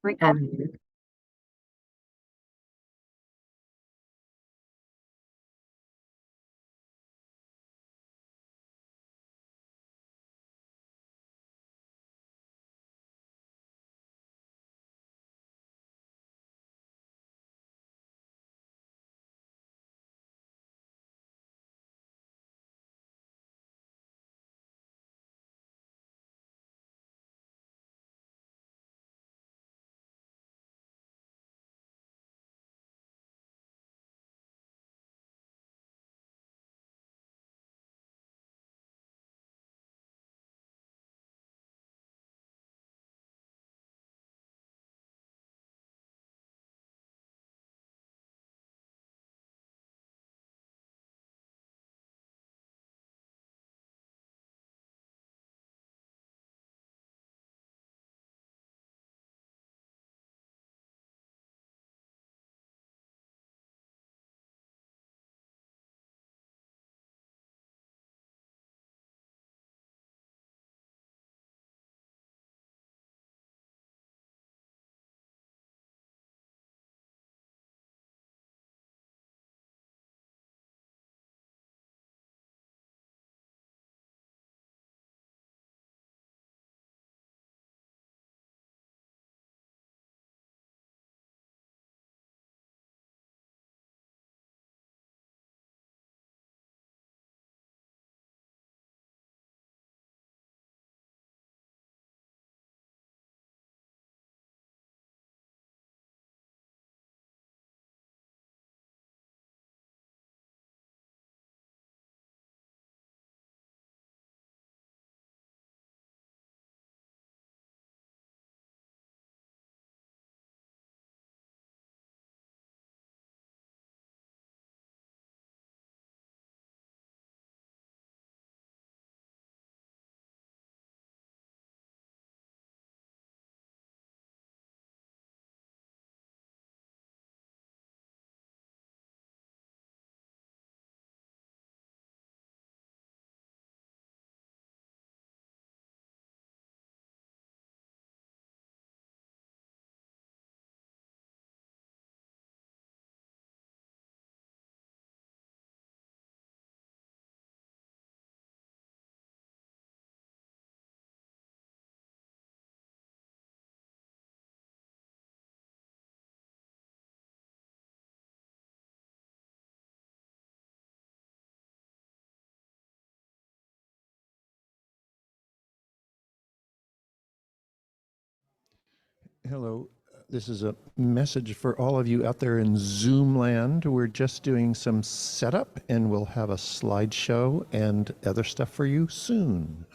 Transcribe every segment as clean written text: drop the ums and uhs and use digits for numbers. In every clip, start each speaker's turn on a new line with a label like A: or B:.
A: And
B: Hello. This is a message for all of you out there in Zoom land. We're just doing some setup and we'll have a slideshow and other stuff for you soon.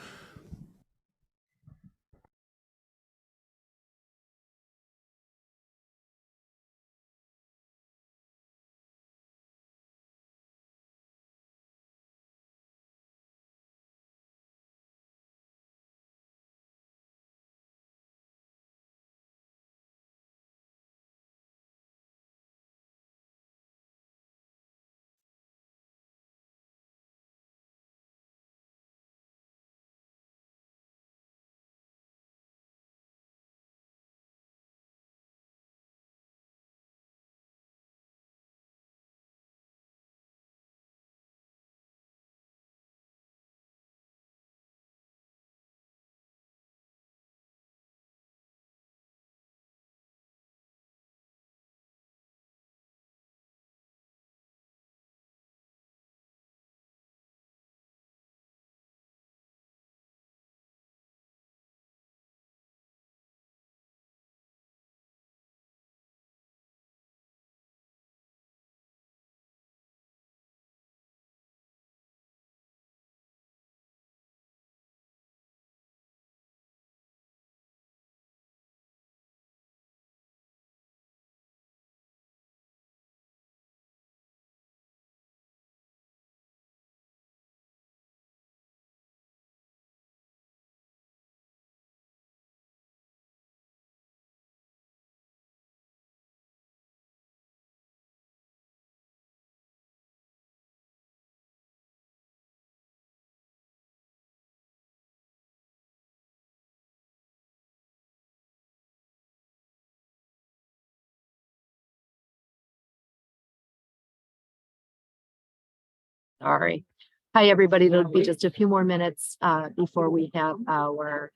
A: Sorry. Hi, everybody. It'll be just a few more minutes before we have our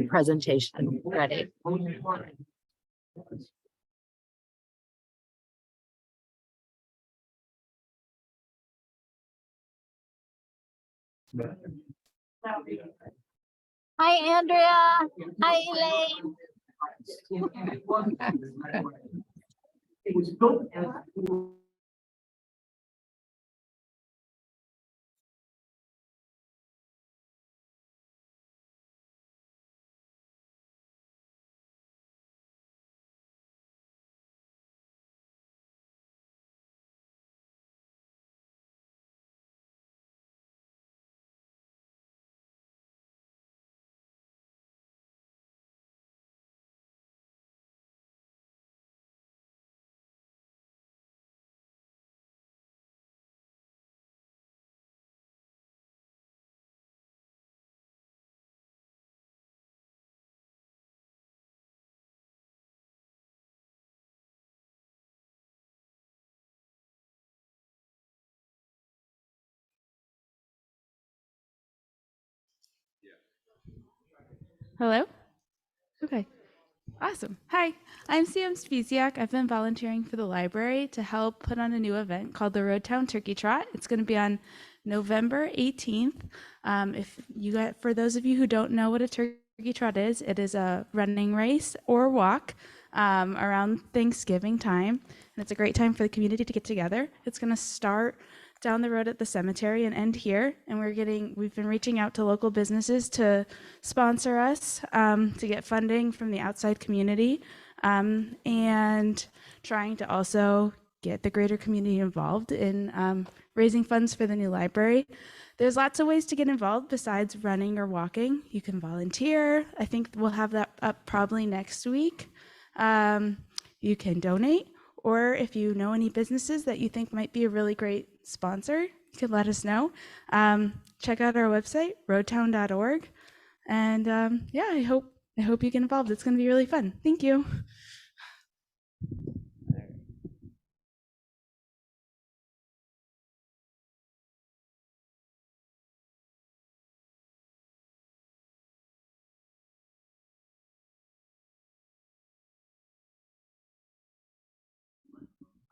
A: presentation ready. Hi, Andrea. Hi, Elaine.
C: Hello? Okay, awesome. Hi, I'm Sam Spesiak. I've been volunteering for the library to help put on a new event called the Road Town Turkey Trot. It's going to be on November 18th. For those of you who don't know what a turkey trot is, it is a running race or walk around Thanksgiving time. And it's a great time for the community to get together. It's going to start down the road at the cemetery and end here. And we've been reaching out to local businesses to sponsor us, to get funding from the outside community, and trying to also get the greater community involved in raising funds for the new library. There's lots of ways to get involved besides running or walking. You can volunteer. I think we'll have that up probably next week. You can donate, or if you know any businesses that you think might be a really great sponsor, you can let us know. Check out our website, roadtown.org. And yeah, I hope you get involved. It's going to be really fun. Thank you.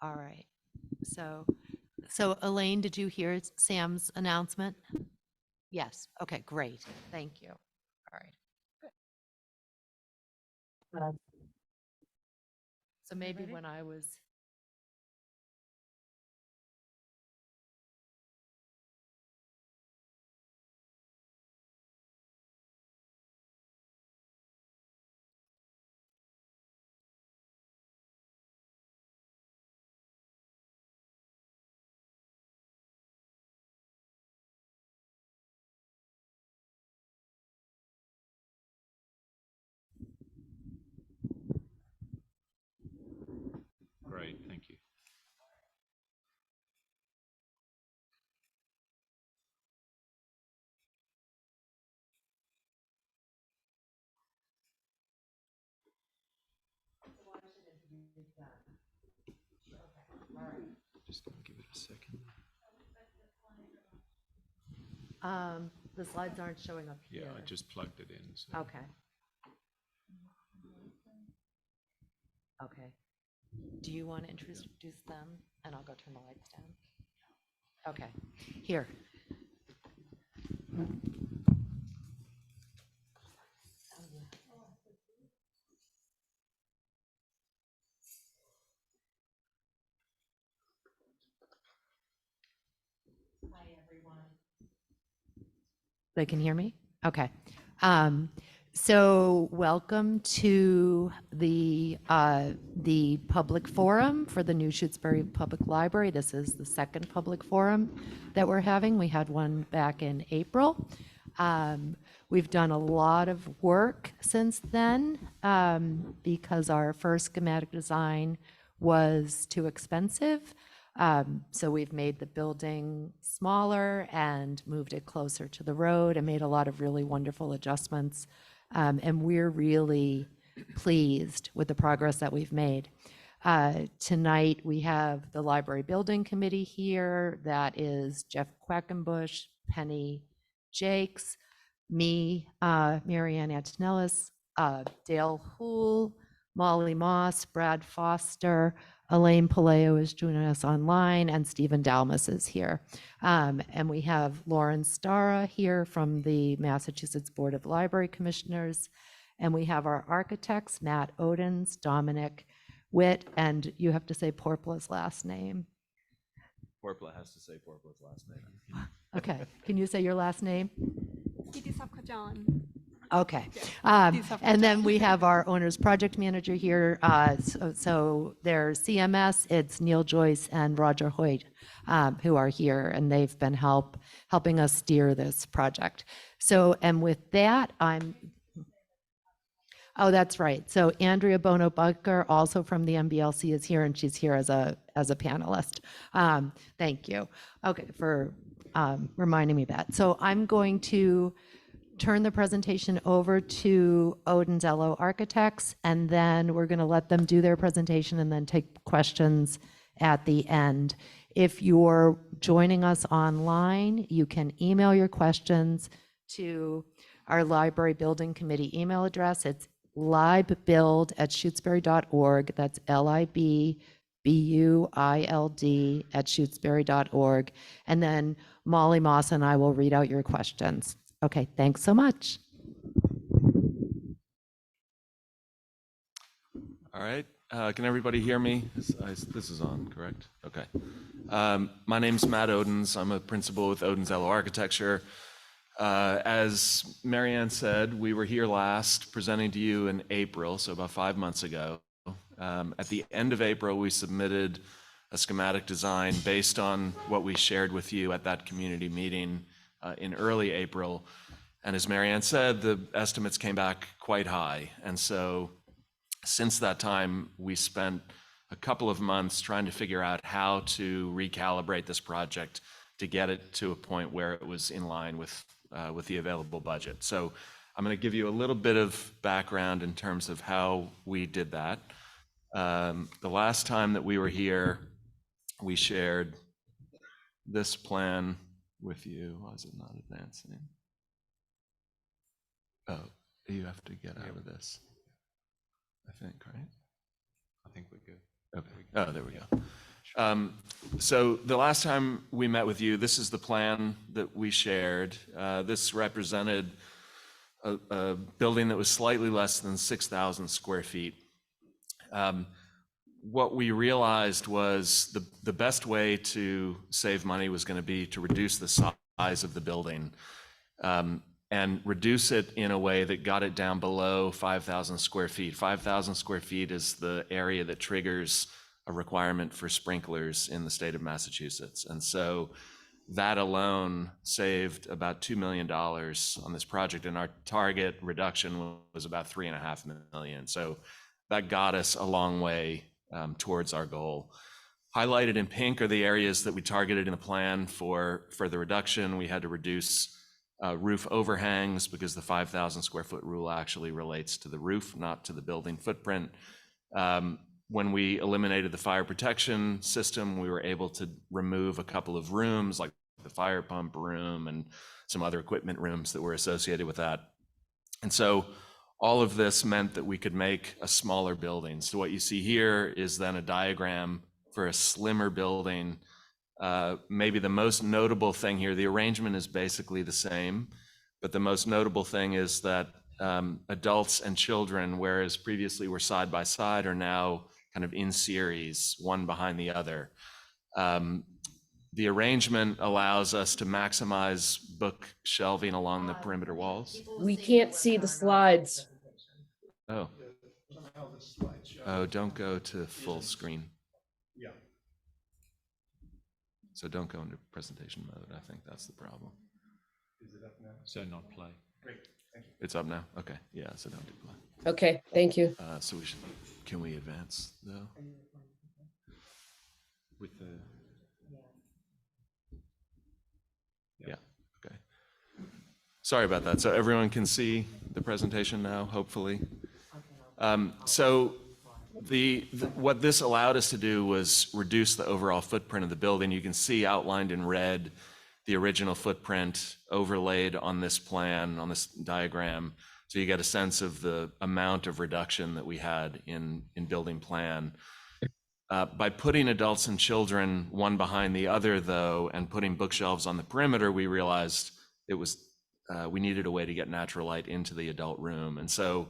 D: All right. So Elaine, did you hear Sam's announcement? Yes. Okay, great. Thank you. All right. Good. So maybe when I was
E: Great, thank you. Just gonna give it a second.
D: the slides aren't showing up here.
E: Yeah, I just plugged it in. So.
D: Okay. Okay. Do you want to introduce them? And I'll go turn the lights down. Okay. Here. Hi, everyone. They can hear me? Okay. So welcome to the public forum for the new Shutesbury Public Library. This is the second public forum that we're having. We had one back in April. We've done a lot of work since then because our first schematic design was too expensive. So we've made the building smaller and moved it closer to the road and made a lot of really wonderful adjustments. And we're really pleased with the progress that we've made. Tonight, we have the Library Building Committee here. That is Jeff Quackenbush, Penny Jakes, me, Marianne Antonellis, Dale Hool, Molly Moss, Brad Foster, Elaine Paleo is joining us online, and Stephen Dalmas is here. And we have Lauren Stara here from the Massachusetts Board of Library Commissioners. And we have our architects, Matt Odens, Dominic Witt, and you have to say Porpla's last name.
E: Porpla has to say Porpla's last name.
D: Okay, can you say your last name?
F: Itisapkajan.
D: Okay.
F: These have
D: And then
F: to-
D: we have our owner's project manager here. So there's CMS, it's Neil Joyce and Roger Hoyt, who are here, and they've been helping us steer this project. So, and with that, oh, that's right. So Andrea Bono Bucker, also from the MBLC, is here, and she's here as a panelist. Thank you. Okay, for reminding me that. So I'm going to turn the presentation over to Odenzello Architects, and then we're going to let them do their presentation and then take questions at the end. If you're joining us online, you can email your questions to our Library Building Committee email address. It's libbuild@shutesbury.org. That's LIBBUILD@shutesbury.org. And then Molly Moss and I will read out your questions. Okay, thanks so much.
E: All right. Can everybody hear me? This is on, correct? Okay. My name's Matt Odens. I'm a principal with Odenzello Architecture. As Marianne said, we were here last presenting to you in April, so about 5 months ago. At the end of April, we submitted a schematic design based on what we shared with you at that community meeting in early April. And as Marianne said, the estimates came back quite high. And so since that time, we spent a couple of months trying to figure out how to recalibrate this project to get it to a point where it was in line with the available budget. So I'm going to give you a little bit of background in terms of how we did that. The last time that we were here, we shared this plan with you. Why is it not advancing? Oh, you have to get out of this, I think, right?
G: I think we're good.
E: Okay. Oh, there we go. So the last time we met with you, this is the plan that we shared. This represented a building that was slightly less than 6,000 square feet. What we realized was the best way to save money was going to be to reduce the size of the building and reduce it in a way that got it down below 5,000 square feet. 5,000 square feet is the area that triggers a requirement for sprinklers in the state of Massachusetts. And so that alone saved about $2 million on this project, and our target reduction was about $3.5 million. So that got us a long way towards our goal. Highlighted in pink are the areas that we targeted in the plan for further reduction. We had to reduce roof overhangs because the 5,000 square foot rule actually relates to the roof, not to the building footprint. When we eliminated the fire protection system, we were able to remove a couple of rooms, like the fire pump room and some other equipment rooms that were associated with that. And so all of this meant that we could make a smaller building. So what you see here is then a diagram for a slimmer building. Maybe the most notable thing here, the arrangement is basically the same, but the most notable thing is that adults and children, whereas previously were side by side, are now kind of in series, one behind the other. The arrangement allows us to maximize book shelving along the perimeter walls.
H: We can't see the slides.
E: Oh. Oh, don't go to full screen.
B: Yeah.
E: So don't go into presentation mode. I think that's the problem.
B: Is it up now?
G: So not play.
B: Great, thank you.
E: It's up now? Okay, yeah, so don't do play.
H: Okay, thank you.
E: So we should, can we advance though?
G: With the
E: Yeah, okay. Sorry about that. So everyone can see the presentation now, hopefully. So What this allowed us to do was reduce the overall footprint of the building. You can see outlined in red the original footprint overlaid on this plan, on this diagram. So you get a sense of the amount of reduction that we had in building plan. By putting adults and children one behind the other, though, and putting bookshelves on the perimeter, we realized we needed a way to get natural light into the adult room. And so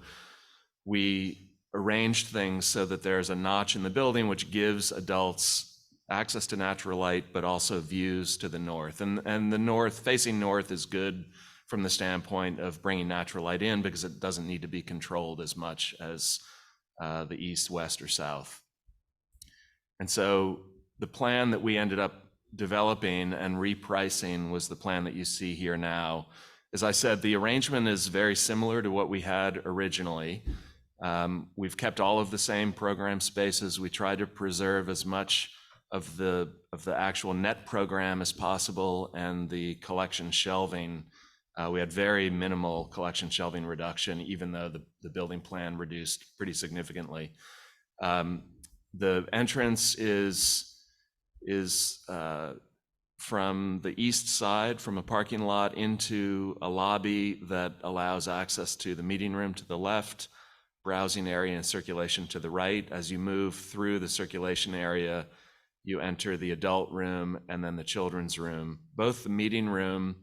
E: we arranged things so that there's a notch in the building which gives adults access to natural light, but also views to the north. And the north, facing north, is good from the standpoint of bringing natural light in because it doesn't need to be controlled as much as the east, west, or south. And so the plan that we ended up developing and repricing was the plan that you see here now. As I said, the arrangement is very similar to what we had originally. We've kept all of the same program spaces. We try to preserve as much of the actual net program as possible, and the collection shelving. We had very minimal collection shelving reduction, even though the building plan reduced pretty significantly. The entrance is from the east side, from a parking lot into a lobby that allows access to the meeting room to the left, browsing area and circulation to the right. As you move through the circulation area, you enter the adult room and then the children's room. Both the meeting room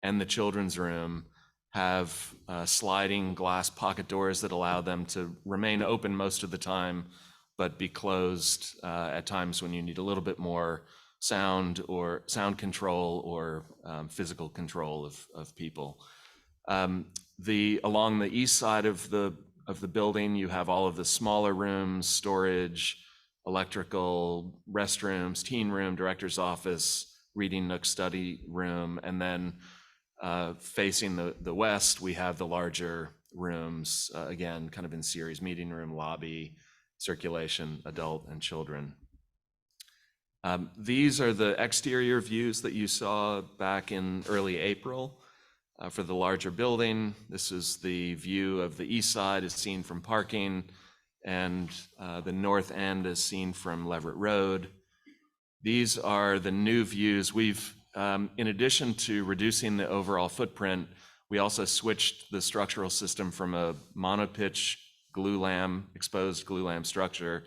E: and the children's room have sliding glass pocket doors that allow them to remain open most of the time, but be closed at times when you need a little bit more sound control or physical control of people. Along the east side of the building, you have all of the smaller rooms, storage, electrical, restrooms, teen room, director's office, reading nook, study room, and then facing the west, we have the larger rooms, again, kind of in series: meeting room, lobby, circulation, adult, and children. These are the exterior views that you saw back in early April for the larger building. This is the view of the east side as seen from parking, and the north end is seen from Leverett Road. These are the new views. We've, in addition to reducing the overall footprint, we also switched the structural system from a monopitch exposed glulam structure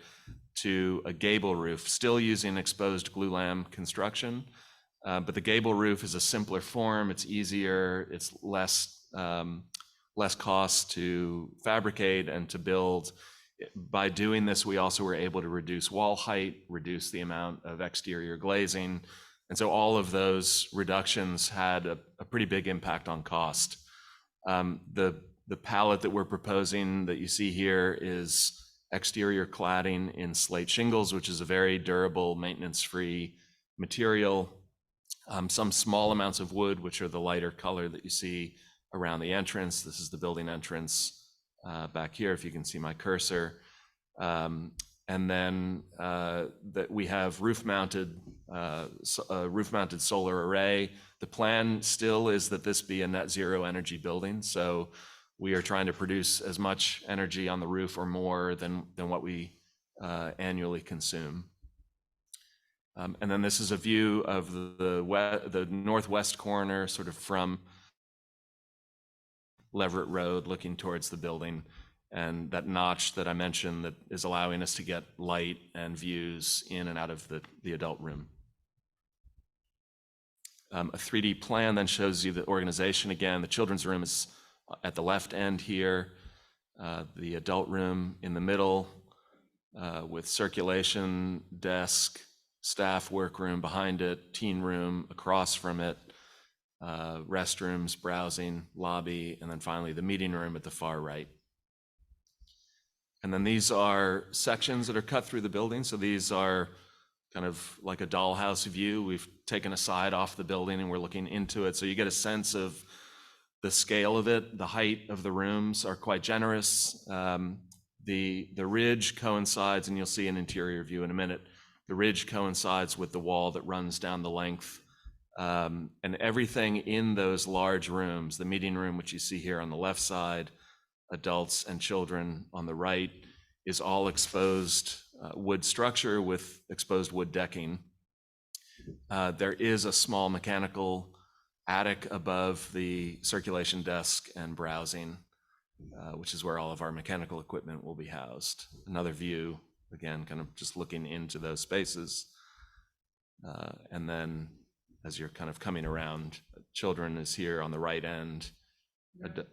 E: to a gable roof, still using exposed glulam construction. But the gable roof is a simpler form. It's easier. It's less cost to fabricate and to build. By doing this, we also were able to reduce wall height, reduce the amount of exterior glazing. And so all of those reductions had a pretty big impact on cost. The palette that we're proposing that you see here is exterior cladding in slate shingles, which is a very durable, maintenance-free material. Some small amounts of wood, which are the lighter color that you see around the entrance. This is the building entrance back here, if you can see my cursor. And then that we have roof-mounted solar array. The plan still is that this be a net zero energy building. So we are trying to produce as much energy on the roof or more than what we annually consume. And then this is a view of the northwest corner, sort of from Leverett Road, looking towards the building, and that notch that I mentioned that is allowing us to get light and views in and out of the adult room. A 3D plan then shows you the organization again. The children's room is at the left end here, the adult room in the middle, with circulation, desk, staff workroom behind it, teen room across from it, restrooms, browsing, lobby, and then finally the meeting room at the far right. And then these are sections that are cut through the building. So these are kind of like a dollhouse view. We've taken a side off the building and we're looking into it. So you get a sense of the scale of it. The height of the rooms are quite generous. The ridge coincides, and you'll see an interior view in a minute. The ridge coincides with the wall that runs down the length. And everything in those large rooms, the meeting room, which you see here on the left side, adults and children on the right, is all exposed wood structure with exposed wood decking. There is a small mechanical attic above the circulation desk and browsing, which is where all of our mechanical equipment will be housed. Another view, again, kind of just looking into those spaces. And then as you're kind of coming around, children is here on the right end,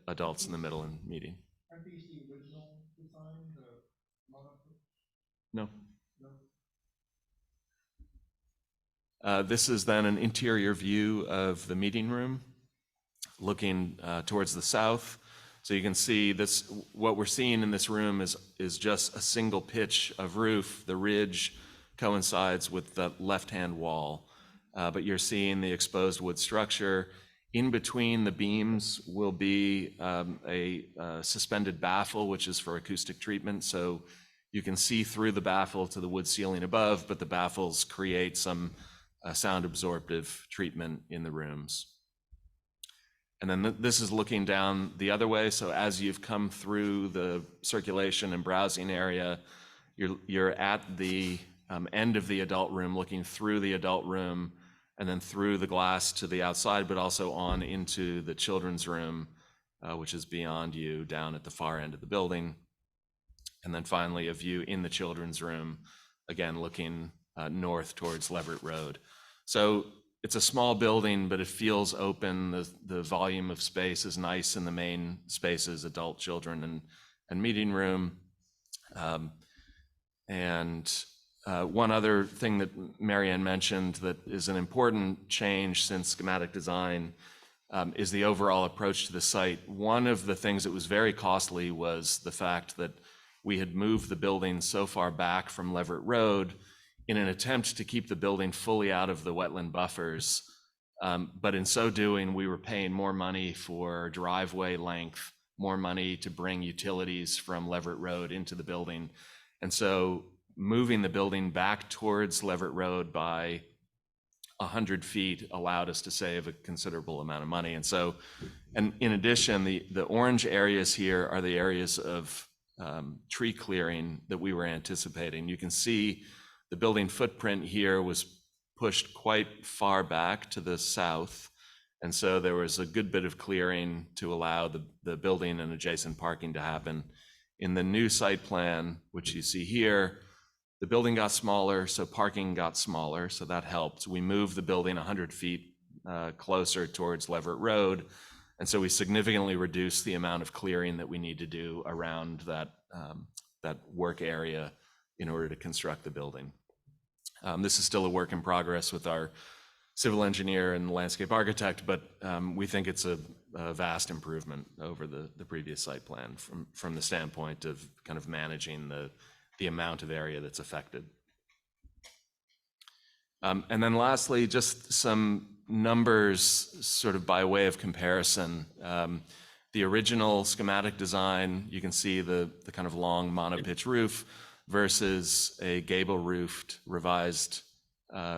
E: adults in the middle and meeting.
B: Aren't these the original design,
E: No. This is then an interior view of the meeting room, looking towards the south. So you can see this, what we're seeing in this room is just a single pitch of roof. The ridge coincides with the left-hand wall, but you're seeing the exposed wood structure. In between the beams will be a suspended baffle, which is for acoustic treatment. So you can see through the baffle to the wood ceiling above, but the baffles create some sound absorptive treatment in the rooms. And then this is looking down the other way. So as you've come through the circulation and browsing area, you're at the end of the adult room, looking through the adult room and then through the glass to the outside, but also on into the children's room, which is beyond you down at the far end of the building. And then finally a view in the children's room, again, looking north towards Leverett Road. So it's a small building, but it feels open. The volume of space is nice in the main spaces, adult, children, and meeting room. One other thing that Marianne mentioned that is an important change since schematic design is the overall approach to the site. One of the things that was very costly was the fact that we had moved the building so far back from Leverett Road in an attempt to keep the building fully out of the wetland buffers. But in so doing, we were paying more money for driveway length, more money to bring utilities from Leverett Road into the building. And so moving the building back towards Leverett Road by 100 feet allowed us to save a considerable amount of money. And so, and in addition, the orange areas here are the areas of tree clearing that we were anticipating. You can see the building footprint here was pushed quite far back to the south. And so there was a good bit of clearing to allow the building and adjacent parking to happen. In the new site plan, which you see here, the building got smaller, so parking got smaller, so that helped. We moved the building 100 feet closer towards Leverett Road, and so we significantly reduced the amount of clearing that we need to do around that work area in order to construct the building. This is still a work in progress with our civil engineer and landscape architect, but we think it's a vast improvement over the previous site plan from the standpoint of kind of managing the amount of area that's affected. And then lastly, just some numbers sort of by way of comparison. The original schematic design, you can see the kind of long monopitch roof versus a gable roofed, revised,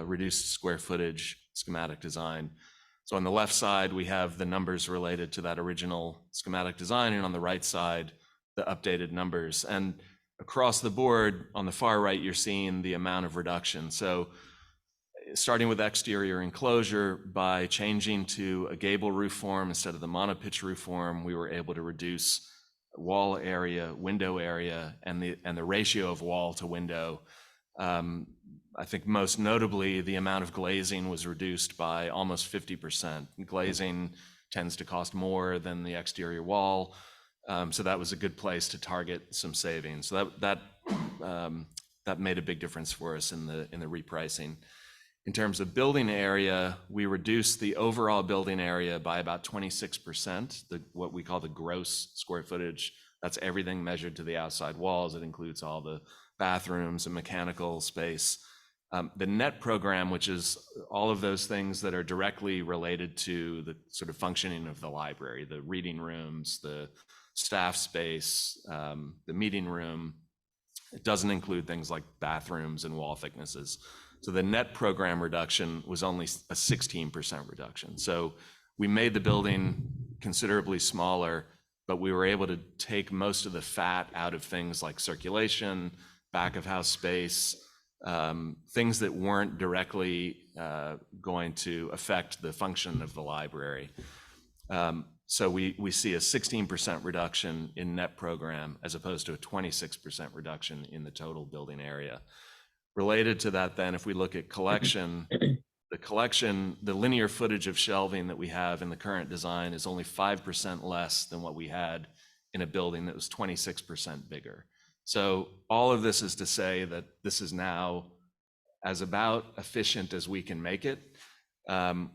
E: reduced square footage schematic design. So on the left side, we have the numbers related to that original schematic design, and on the right side, the updated numbers. And across the board, on the far right, you're seeing the amount of reduction. So starting with exterior enclosure, by changing to a gable roof form instead of the monopitch roof form, we were able to reduce wall area, window area, and the ratio of wall to window. I think most notably, the amount of glazing was reduced by almost 50%. Glazing tends to cost more than the exterior wall, so that was a good place to target some savings. So that made a big difference for us in the repricing. In terms of building area, we reduced the overall building area by about 26%, what we call the gross square footage. That's everything measured to the outside walls. It includes all the bathrooms and mechanical space. The net program, which is all of those things that are directly related to the sort of functioning of the library, the reading rooms, the staff space, the meeting room. It doesn't include things like bathrooms and wall thicknesses. So the net program reduction was only a 16% reduction. So we made the building considerably smaller but we were able to take most of the fat out of things like circulation, back of house space, things that weren't directly going to affect the function of the library. So we see a 16% reduction in net program as opposed to a 26% reduction in the total building area. Related to that then, if we look at collection, the linear footage of shelving that we have in the current design is only 5% less than what we had in a building that was 26% bigger. So all of this is to say that this is now as about efficient as we can make it.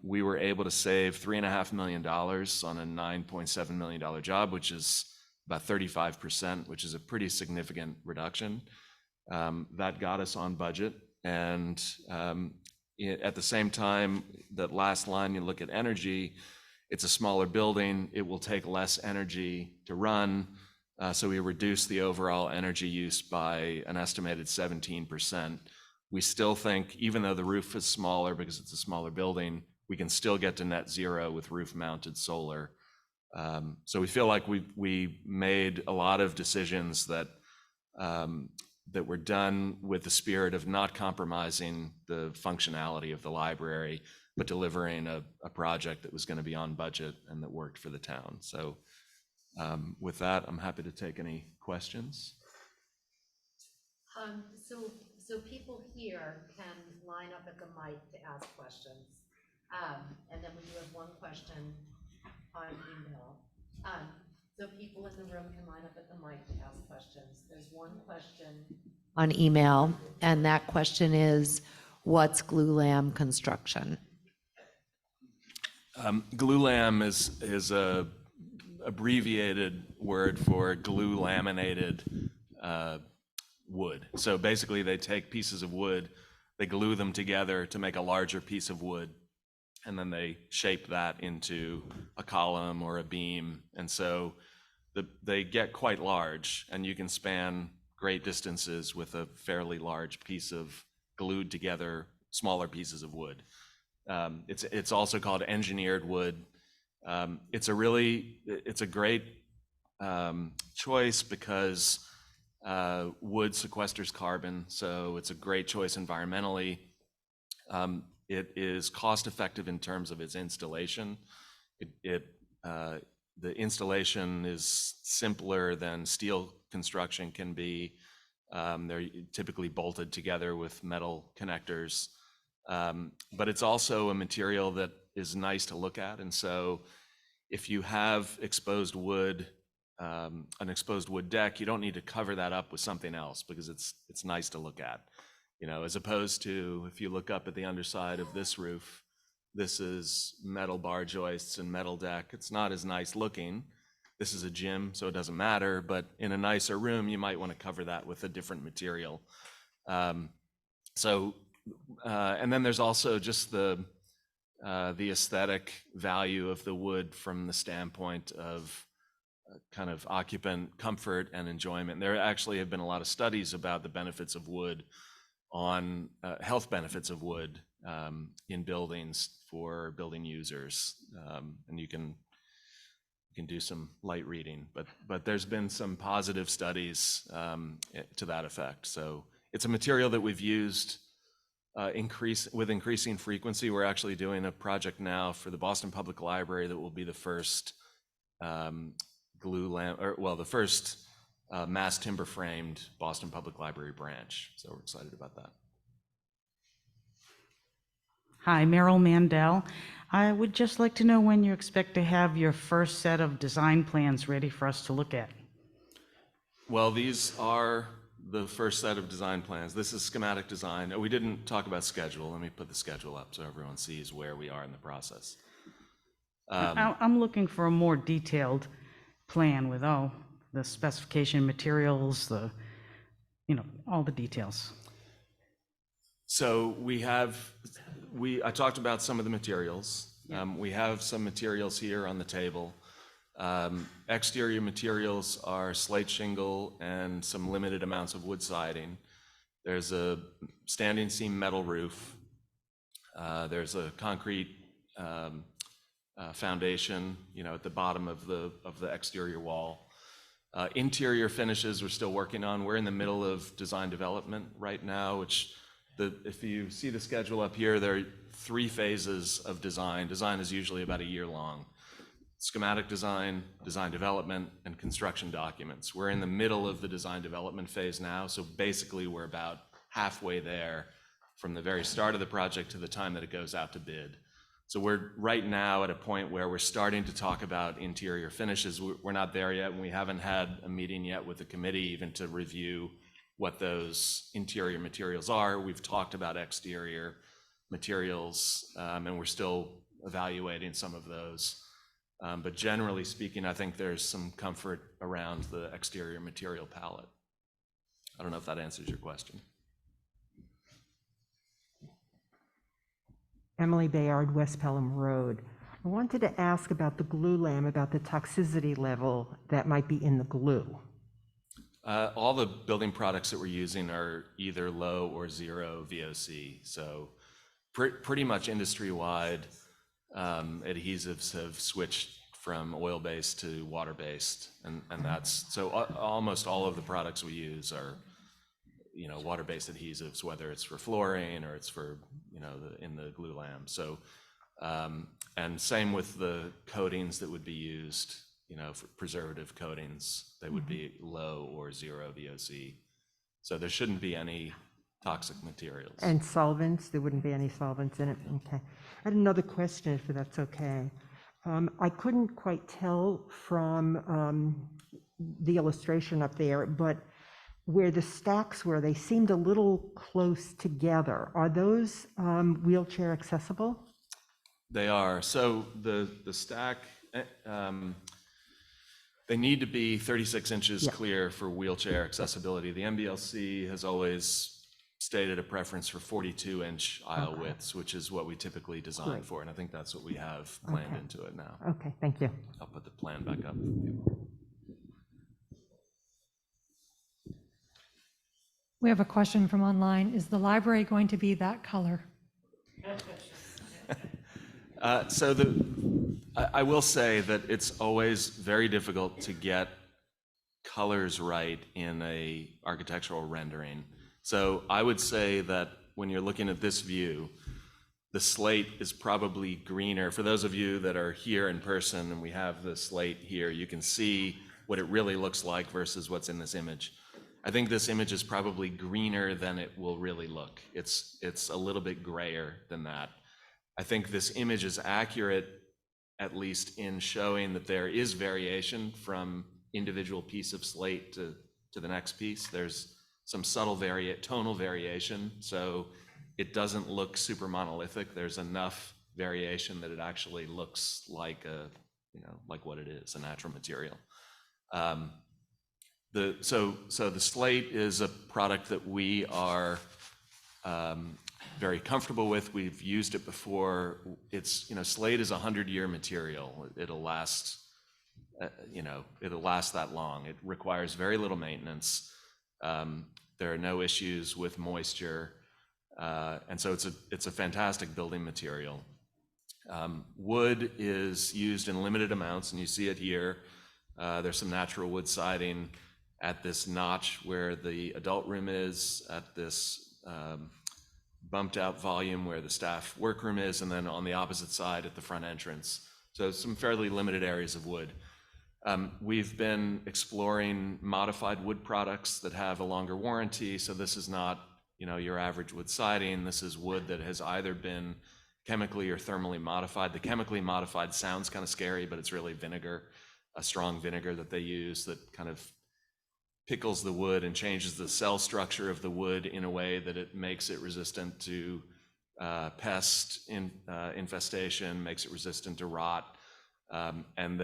E: We were able to save $3.5 million on a $9.7 million job, which is about 35%, which is a pretty significant reduction. That got us on budget. And at the same time, that last line, you look at energy, it's a smaller building. It will take less energy to run. So we reduced the overall energy use by an estimated 17%. We still think, even though the roof is smaller because it's a smaller building, we can still get to net zero with roof-mounted solar. So we feel like we made a lot of decisions that that were done with the spirit of not compromising the functionality of the library, but delivering a project that was going to be on budget and that worked for the town. So with that, I'm happy to take any questions.
D: So people here can line up at the mic to ask questions. And then we do have one question on email. So people in the room can line up at the mic to ask questions. There's one question on email, and that question is, what's glulam construction?
E: Glulam is a abbreviated word for glue laminated wood. So basically they take pieces of wood, they glue them together to make a larger piece of wood, and then they shape that into a column or a beam. And so they get quite large, and you can span great distances with a fairly large piece of glued together smaller pieces of wood. It's also called engineered wood. It's a great choice because wood sequesters carbon, so it's a great choice environmentally. It is cost effective in terms of its installation. The installation is simpler than steel construction can be. They're typically bolted together with metal connectors. But it's also a material that is nice to look at. And so if you have exposed wood, an exposed wood deck, you don't need to cover that up with something else because it's nice to look at. You know, as opposed to if you look up at the underside of this roof, this is metal bar joists and metal deck. It's not as nice looking. This is a gym, so it doesn't matter, but in a nicer room, you might want to cover that with a different material. And then there's also just the aesthetic value of the wood from the standpoint of kind of occupant comfort and enjoyment. There actually have been a lot of studies about the benefits of wood on health benefits of wood in buildings for building users, and you can do some light reading, but there's been some positive studies to that effect. So it's a material that we've used with increasing frequency. We're actually doing a project now for the Boston Public Library that will be the first the first mass timber framed Boston Public Library branch. So we're excited about that.
I: Hi, Meryl Mandel. I would just like to know when you expect to have your first set of design plans ready for us to look at.
E: Well, these are the first set of design plans. This is schematic design. We didn't talk about schedule. Let me put the schedule up so everyone sees where we are in the process.
I: I'm looking for a more detailed plan with all the specification materials, all the details.
E: So I talked about some of the materials. We have some materials here on the table. Exterior materials are slate shingle and some limited amounts of wood siding. There's a standing seam metal roof. There's a concrete foundation, at the bottom of the exterior wall. Interior finishes we're still working on. We're in the middle of design development right now, which if you see the schedule up here, there are 3 phases of design. Design is usually about a year long. Schematic design, design development, and construction documents. We're in the middle of the design development phase now, so basically we're about halfway there from the very start of the project to the time that it goes out to bid. So we're right now at a point where we're starting to talk about interior finishes. We're not there yet, and we haven't had a meeting yet with the committee even to review what those interior materials are. We've talked about exterior materials, and we're still evaluating some of those. But generally speaking, I think there's some comfort around the exterior material palette. I don't know if that answers your question.
J: Emily Bayard, West Pelham Road. I wanted to ask about the glue lamp, about the toxicity level that might be in the glue.
E: All the building products that we're using are either low or zero VOC. So pretty much industry-wide, adhesives have switched from oil-based to water-based, and that's so almost all of the products we use are water-based adhesives, whether it's for flooring or it's for in the glue lamp. So and same with the coatings that would be used, for preservative coatings, they would be low or zero VOC. So there shouldn't be any toxic materials.
J: And solvents, there wouldn't be any solvents in it? Okay. I had another question, if that's okay. I couldn't quite tell from the illustration up there, but where the stacks were, they seemed a little close together. Are those wheelchair accessible?
E: They are. So the stack, they need to be 36 inches clear for wheelchair accessibility. The MBLC has always stated a preference for 42-inch aisle widths, which is what we typically design for, and I think that's what we have planned into it now.
J: Okay, thank you.
E: I'll put the plan back up for people.
K: We have a question from online. Is the library going to be that color?
E: I will say that it's always very difficult to get colors right in a architectural rendering. So I would say that when you're looking at this view, the slate is probably greener. For those of you that are here in person and we have the slate here, you can see what it really looks like versus what's in this image. I think this image is probably greener than it will really look. It's a little bit grayer than that. I think this image is accurate, at least in showing that there is variation from individual piece of slate to the next piece. There's some subtle tonal variation, so it doesn't look super monolithic. There's enough variation that it actually looks like like what it is, a natural material. So the slate is a product that we are very comfortable with. We've used it before. It's slate is a 100-year material. It'll last that long. It requires very little maintenance. There are no issues with moisture, and so it's a fantastic building material. Wood is used in limited amounts, and you see it here. There's some natural wood siding at this notch where the adult room is, at this bumped out volume where the staff workroom is, and then on the opposite side at the front entrance. So some fairly limited areas of wood. We've been exploring modified wood products that have a longer warranty. So this is not your average wood siding. This is wood that has either been chemically or thermally modified. The chemically modified sounds kind of scary, but it's really vinegar, a strong vinegar that they use that kind of pickles the wood and changes the cell structure of the wood in a way that it makes it resistant to pest infestation, makes it resistant to rot. And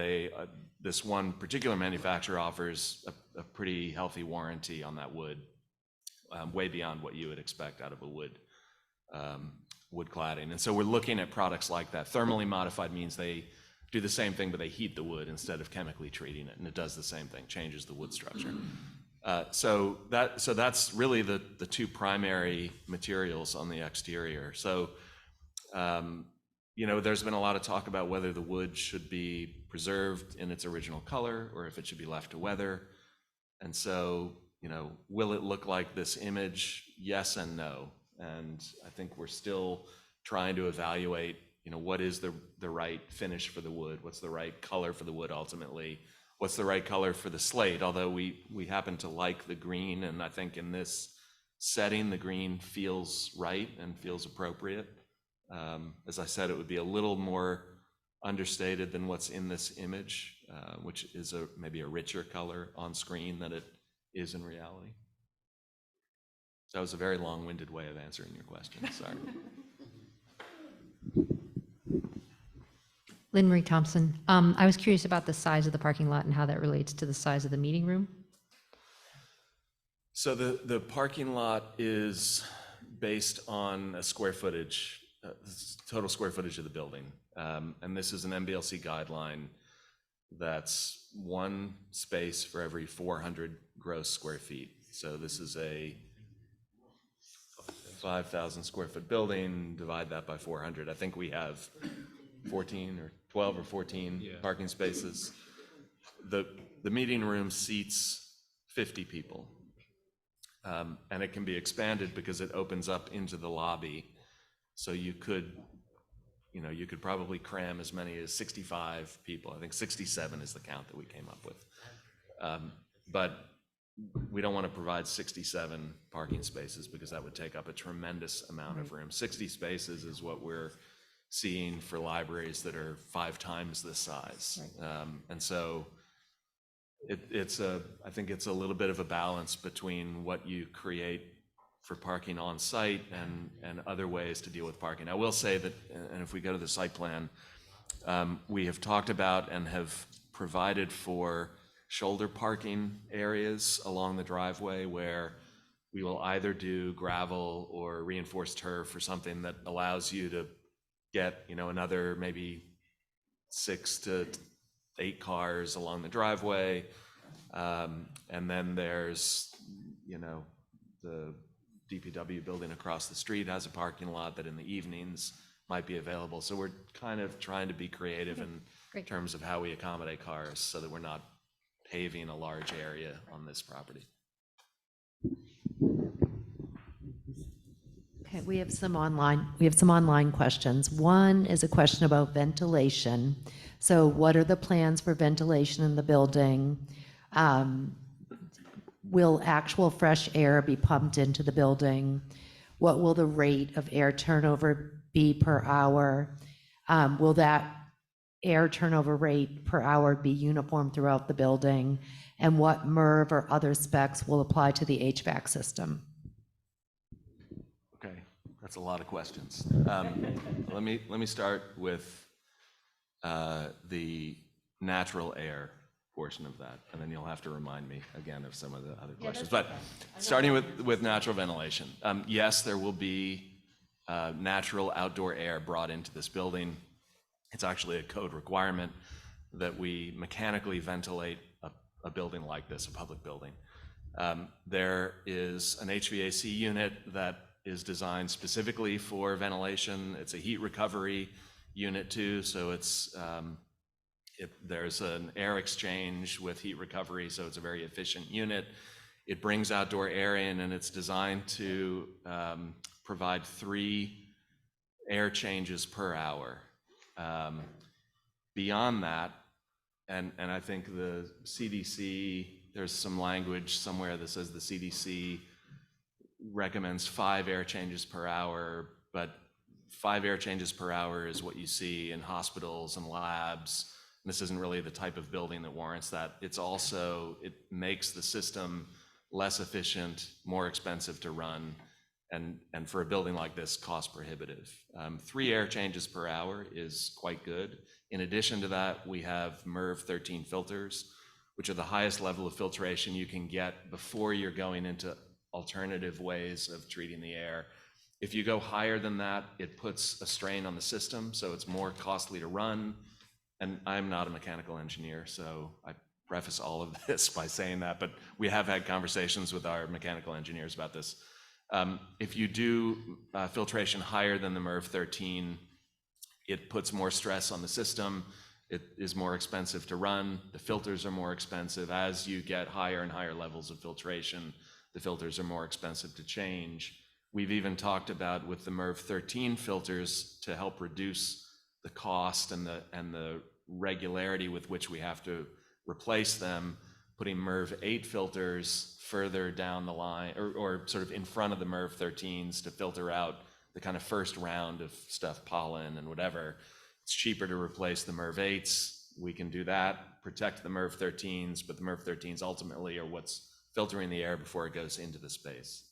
E: this one particular manufacturer offers a pretty healthy warranty on that wood, way beyond what you would expect out of a wood cladding. And so we're looking at products like that. Thermally modified means they do the same thing, but they heat the wood instead of chemically treating it, and it does the same thing, changes the wood structure. So that's really the two primary materials on the exterior. So You know, there's been a lot of talk about whether the wood should be preserved in its original color or if it should be left to weather. And so, you know, will it look like this image? Yes and no. And I think we're still trying to evaluate, you know, what is the right finish for the wood? What's the right color for the wood ultimately? What's the right color for the slate? Although we happen to like the green, and I think in this setting, the green feels right and feels appropriate. As I said, it would be a little more understated than what's in this image, which is maybe a richer color on screen than it is in reality. So that was a very long-winded way of answering your question. Sorry.
L: Lynn Marie Thompson. I was curious about the size of the parking lot and how that relates to the size of the meeting room.
E: So the parking lot is based on a square footage, total square footage of the building. And this is an MBLC guideline that's one space for every 400 gross square feet. So this is a 5,000 square foot building, divide that by 400. I think we have 14 or 12 or 14 parking spaces. The meeting room seats 50 people. And it can be expanded because it opens up into the lobby. So you could probably cram as many as 65 people. I think 67 is the count that we came up with. But we don't want to provide 67 parking spaces because that would take up a tremendous amount of room. 60 spaces is what we're seeing for libraries that are 5 times this size. And so I think it's a little bit of a balance between what you create for parking on site and other ways to deal with parking. I will say that, and if we go to the site plan, we have talked about and have provided for shoulder parking areas along the driveway where we will either do gravel or reinforced turf or something that allows you to get, you know, another maybe 6 to 8 cars along the driveway. And then there's, you know, the DPW building across the street has a parking lot that in the evenings might be available. So we're kind of trying to be creative in terms of how we accommodate cars so that we're not paving a large area on this property.
D: Okay, we have some online questions. One is a question about ventilation. So what are the plans for ventilation in the building? Will actual fresh air be pumped into the building? What will the rate of air turnover be per hour? Will that air turnover rate per hour be uniform throughout the building? And what MERV or other specs will apply to the HVAC system?
E: Okay, that's a lot of questions. Let me start with the natural air portion of that, and then you'll have to remind me again of some of the other questions. But starting with natural ventilation, yes, there will be natural outdoor air brought into this building. It's actually a code requirement that we mechanically ventilate a building like this, a public building. There is an HVAC unit that is designed specifically for ventilation. It's a heat recovery unit too, so there's an air exchange with heat recovery, so it's a very efficient unit. It brings outdoor air in, and it's designed to provide 3 air changes per hour. Beyond that, and I think the CDC, there's some language somewhere that says the CDC recommends 5 air changes per hour, but 5 air changes per hour is what you see in hospitals and labs. This isn't really the type of building that warrants that. It makes the system less efficient, more expensive to run, and for a building like this, cost prohibitive. 3 air changes per hour is quite good. In addition to that, we have MERV 13 filters, which are the highest level of filtration you can get before you're going into alternative ways of treating the air. If you go higher than that, it puts a strain on the system, so it's more costly to run. And I'm not a mechanical engineer, so I preface all of this by saying that, but we have had conversations with our mechanical engineers about this. If you do filtration higher than the MERV 13, it puts more stress on the system. It is more expensive to run. The filters are more expensive. As you get higher and higher levels of filtration, the filters are more expensive to change. We've even talked about with the MERV 13 filters to help reduce the cost and the regularity with which we have to replace them, putting MERV 8 filters further down the line or sort of in front of the MERV 13s to filter out the kind of first round of stuff, pollen and whatever. It's cheaper to replace the MERV 8s. We can do that, protect the MERV 13s, but the MERV 13s ultimately are what's filtering the air before it goes into the space.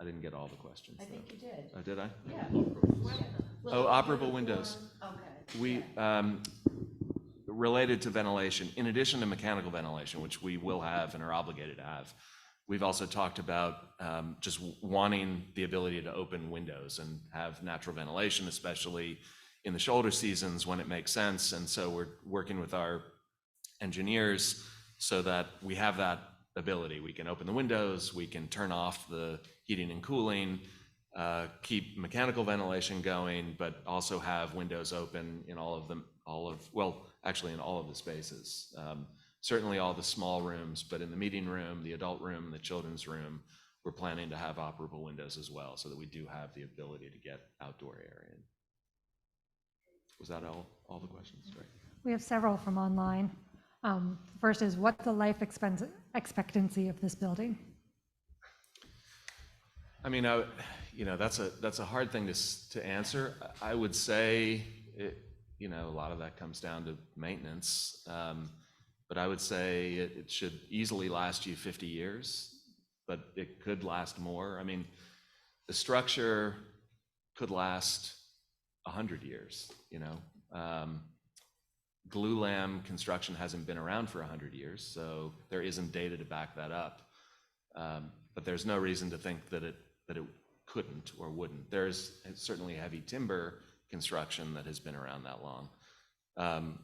E: I didn't get all the questions.
D: I think you did.
E: Oh, did I?
D: Yeah.
E: Oh, operable windows.
D: Okay.
E: We, related to ventilation, in addition to mechanical ventilation, which we will have and are obligated to have, we've also talked about just wanting the ability to open windows and have natural ventilation, especially in the shoulder seasons when it makes sense. And so we're working with our engineers so that we have that ability. We can open the windows, we can turn off the heating and cooling, keep mechanical ventilation going, but also have windows open in all of them, actually in all of the spaces. Certainly all the small rooms, but in the meeting room, the adult room, and the children's room, we're planning to have operable windows as well, so that we do have the ability to get outdoor air in. Was that all the questions? Right.
K: We have several from online. First is, what's the life expectancy of this building?
E: I mean, that's a hard thing to answer. I would say, a lot of that comes down to maintenance. But I would say it should easily last you 50 years, but it could last more. I mean, the structure could last 100 years, Glulam construction hasn't been around for 100 years, so there isn't data to back that up. But there's no reason to think that it couldn't or wouldn't. There's certainly heavy timber construction that has been around that long.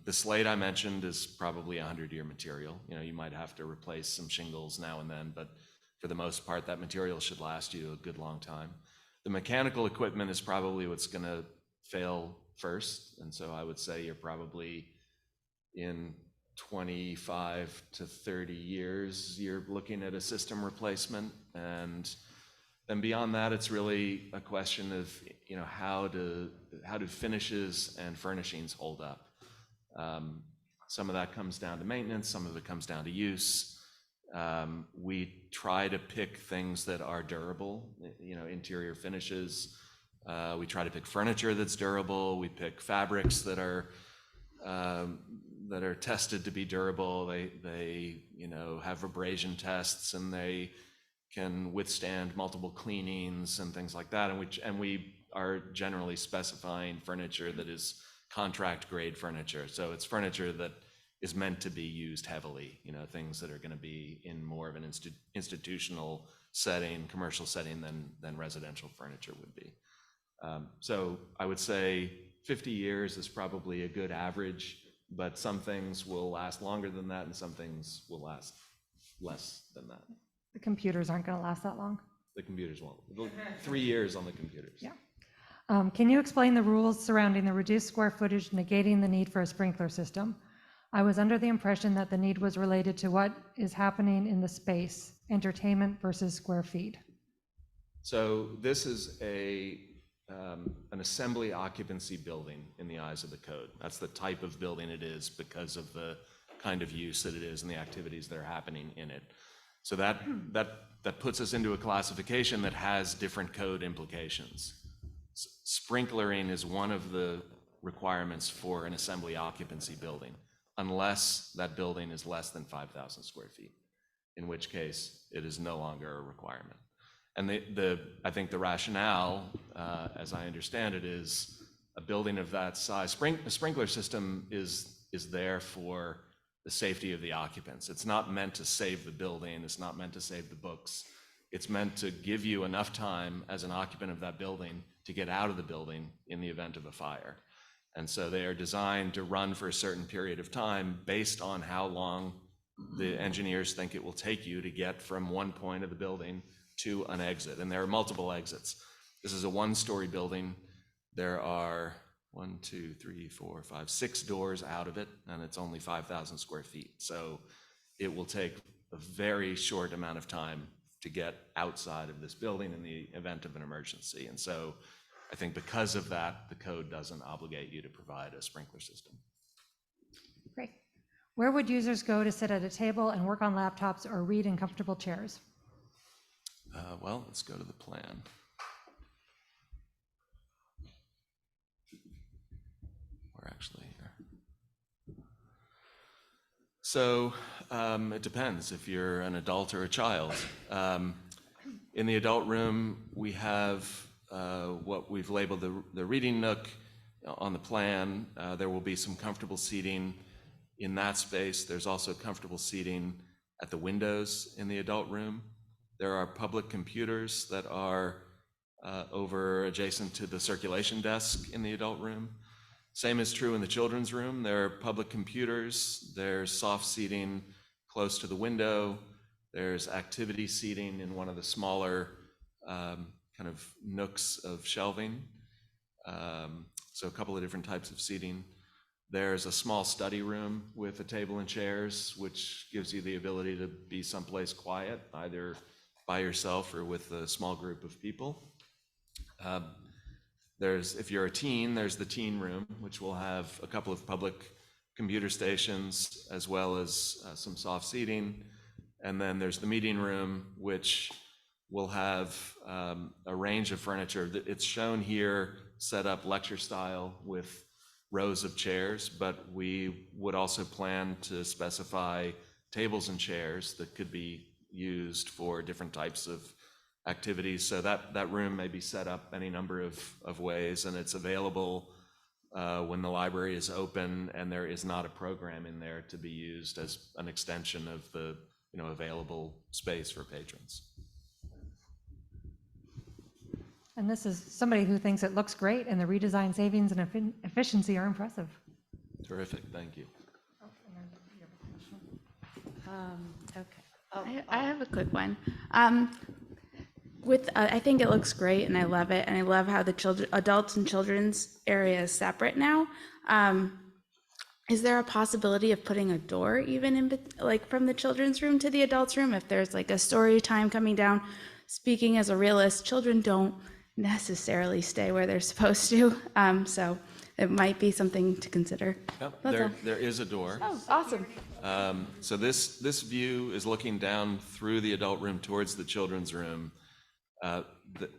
E: The slate I mentioned is probably a 100-year material. You might have to replace some shingles now and then, but for the most part, that material should last you a good long time. The mechanical equipment is probably what's going to fail first, and so I would say you're probably in 25 to 30 years, you're looking at a system replacement, and then beyond that, it's really a question of how do finishes and furnishings hold up. Some of that comes down to maintenance, some of it comes down to use. We try to pick things that are durable, interior finishes. We try to pick furniture that's durable. We pick fabrics that are tested to be durable. They have abrasion tests, and they can withstand multiple cleanings and things like that. And we are generally specifying furniture that is contract grade furniture. So it's furniture that is meant to be used heavily, things that are going to be in more of an institutional setting, commercial setting than residential furniture would be. So I would say 50 years is probably a good average, but some things will last longer than that and some things will last less than that.
K: The computers aren't going to last that long.
E: The computers won't. 3 years on the computers.
K: Yeah. Can you explain the rules surrounding the reduced square footage negating the need for a sprinkler system? I was under the impression that the need was related to what is happening in the space, entertainment versus square feet.
E: So this is an assembly occupancy building in the eyes of the code. That's the type of building it is because of the kind of use that it is and the activities that are happening in it. So that puts us into a classification that has different code implications. Sprinklering is one of the requirements for an assembly occupancy building, unless that building is less than 5,000 square feet, in which case it is no longer a requirement. And I think the rationale, as I understand it, is a building of that size. A sprinkler system is there for the safety of the occupants. It's not meant to save the building. It's not meant to save the books. It's meant to give you enough time as an occupant of that building to get out of the building in the event of a fire. And so they are designed to run for a certain period of time based on how long the engineers think it will take you to get from one point of the building to an exit. And there are multiple exits. This is a one-story building. There are one, two, three, four, five, 6 doors out of it, and it's only 5,000 square feet. So it will take a very short amount of time to get outside of this building in the event of an emergency. And so I think because of that, the code doesn't obligate you to provide a sprinkler system.
K: Great. Where would users go to sit at a table and work on laptops or read in comfortable chairs?
E: Well, let's go to the plan. We're actually here. So it depends if you're an adult or a child. In the adult room, we have what we've labeled the reading nook on the plan. There will be some comfortable seating in that space. There's also comfortable seating at the windows in the adult room. There are public computers that are over adjacent to the circulation desk in the adult room. Same is true in the children's room. There are public computers. There's soft seating close to the window. There's activity seating in one of the smaller kind of nooks of shelving. So a couple of different types of seating. There's a small study room with a table and chairs, which gives you the ability to be someplace quiet, either by yourself or with a small group of people. If you're a teen, there's the teen room, which will have a couple of public computer stations as well as some soft seating. And then there's the meeting room, which will have a range of furniture. It's shown here set up lecture style with rows of chairs, but we would also plan to specify tables and chairs that could be used for different types of activities. So that room may be set up any number of ways, and it's available when the library is open and there is not a program in there to be used as an extension of the available space for patrons.
K: And this is somebody who thinks it looks great and the redesign savings and efficiency are impressive.
E: Terrific, thank you.
D: Okay.
C: I have a quick one. I think it looks great and I love it. And I love how the adults and children's area is separate now. Is there a possibility of putting a door even in, like from the children's room to the adults room? If there's like a story time coming down, speaking as a realist, children don't necessarily stay where they're supposed to. So it might be something to consider.
E: Yep, there is a door.
C: Oh, awesome.
E: So this view is looking down through the adult room towards the children's room.